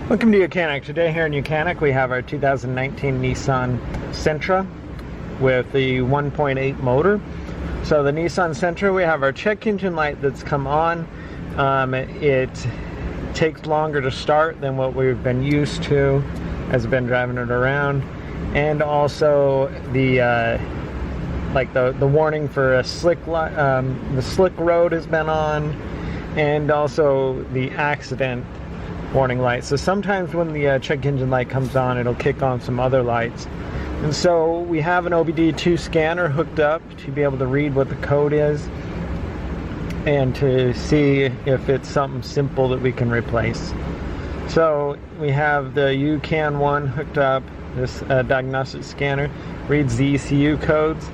Welcome to YOUCANIC. Today here in YOUCANIC we have our 2019 Nissan Sentra with the 1.8 motor. So the Nissan Sentra, we have our check engine light that's come on. It takes longer to start than what we've been used to as we've been driving it around, and also the the warning for a slick the slick road has been on, and also the accident warning light. So sometimes when the check engine light comes on, it'll kick on some other lights. And so we have an OBD2 scanner hooked up to be able to read what the code is and to see if it's something simple that we can replace. So we have the YOUCAN one hooked up. This diagnostic scanner reads the ECU codes,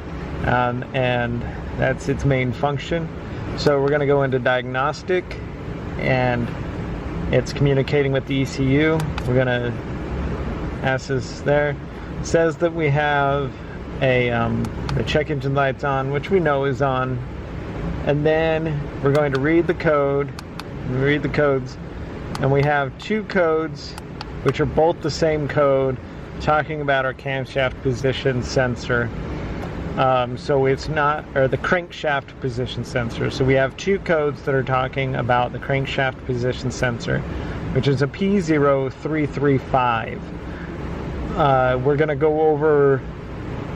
and that's its main function. So we're going to go into diagnostic, and it's communicating with the ECU. We're going to ask this there. It says that we have the check engine light's on, which we know is on. And then we're going to read the code, and we have two codes, which are both the same code, talking about our camshaft position sensor. So it's not, or the crankshaft position sensor. So we have two codes that are talking about the crankshaft position sensor, which is a P0335. We're going to go over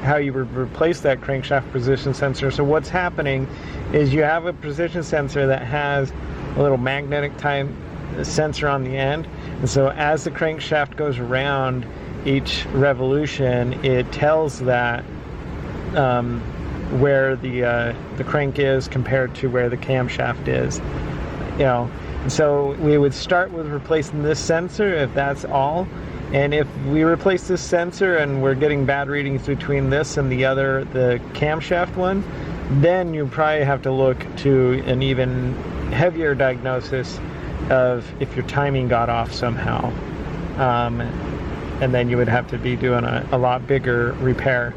how you would replace that crankshaft position sensor. So what's happening is you have a position sensor that has a little magnetic type sensor on the end, and so as the crankshaft goes around each revolution, it tells that where the crank is compared to where the camshaft is, you know. And so we would start with replacing this sensor if that's all. And if we replace this sensor and we're getting bad readings between this and the camshaft one, then you probably have to look to an even heavier diagnosis of if your timing got off somehow. And then you would have to be doing a lot bigger repair.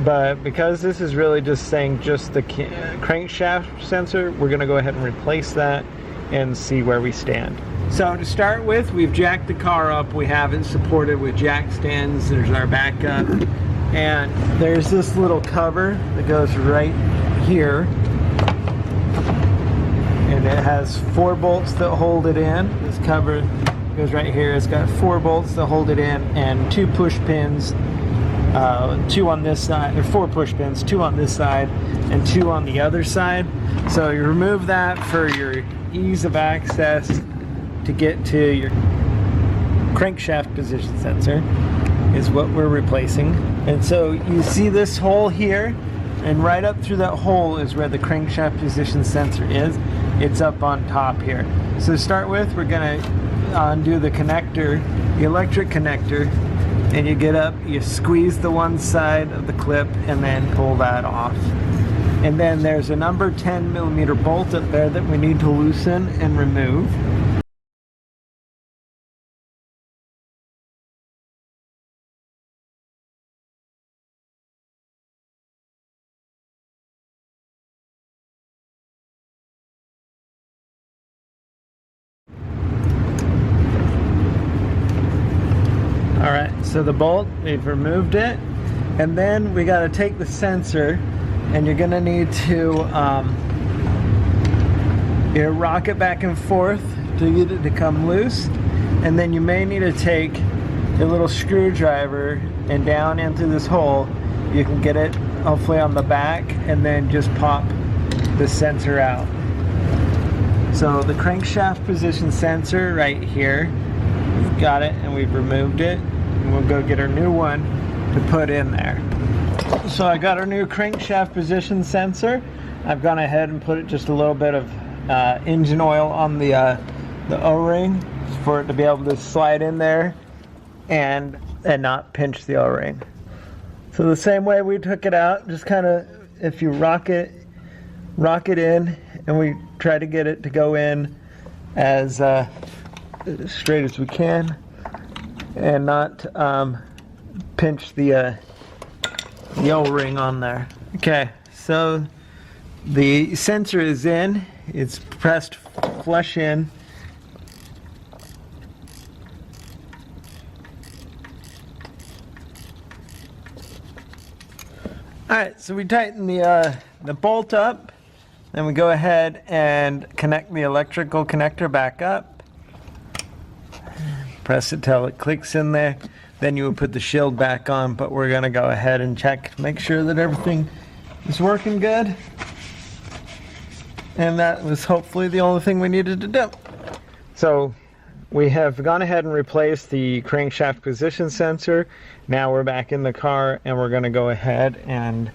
But because this is really just saying just the crankshaft sensor, we're going to go ahead and replace that and see where we stand. So to start with, we've jacked the car up. We have it supported with jack stands. There's our backup, and there's this little cover that goes right here, and it has 4 bolts that hold it in. This cover goes right here. It's got 4 bolts that hold it in and 2 push pins. 2 on this side, or 4 push pins, 2 on this side and 2 on the other side. So you remove that for your ease of access to get to your crankshaft position sensor is what we're replacing. And so you see this hole here, and right up through that hole is where the crankshaft position sensor is. It's up on top here. So to start with, we're going to undo the connector, the electric connector, and you get up, you squeeze the one side of the clip and then pull that off. And then there's a number 10mm bolt up there that we need to loosen and remove. Alright, so the bolt, we've removed it, and then we got to take the sensor, and you're going to need to rock it back and forth to get it to come loose, and then you may need to take a little screwdriver and down into this hole. You can get it hopefully on the back, and then just pop the sensor out. So the crankshaft position sensor right here, we've got it and we've removed it, and we'll go get our new one to put in there. So I got our new crankshaft position sensor. I've gone ahead and put just a little bit of engine oil on the O-ring for it to be able to slide in there and not pinch the O-ring. So the same way we took it out, just kind of, if you rock it in, and we try to get it to go in as straight as we can and not pinch the O-ring on there. Okay, so the sensor is in, it's pressed flush in, Alright, so we tighten the bolt up, then we go ahead and connect the electrical connector back up. Press it till it clicks in there. Then you would put the shield back on, but we're going to go ahead and check, make sure that everything is working good. And that was hopefully the only thing we needed to do. So we have gone ahead and replaced the crankshaft position sensor. Now we're back in the car and we're going to go ahead and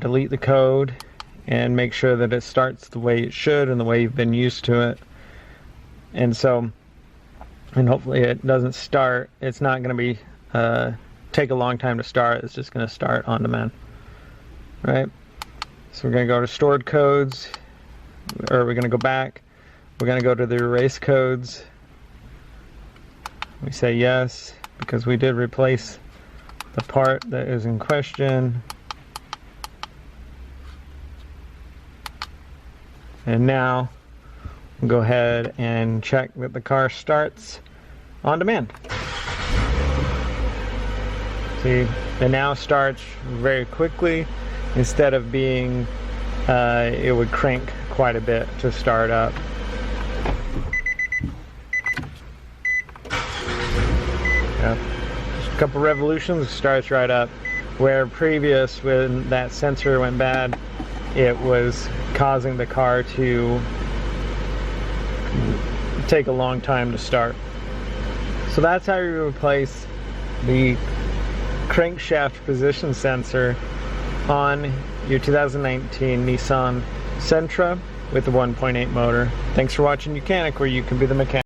delete the code and make sure that it starts the way it should and the way you've been used to it. And hopefully it doesn't start. It's not going to be take a long time to start. It's just going to start on demand. Right? So we're going to go to stored codes, or we're going to go back. We're going to go to the erase codes. We say yes, because we did replace the part that is in question. And now we'll go ahead and check that the car starts on demand. See, it now starts very quickly. Instead of being, it would crank quite a bit to start up. Yep. Just a couple revolutions, it starts right up. Where previous, when that sensor went bad, it was causing the car to take a long time to start. So that's how you replace the crankshaft position sensor on your 2019 Nissan Sentra with the 1.8 motor. Thanks for watching YOUCANIC, where you can be the mechanic.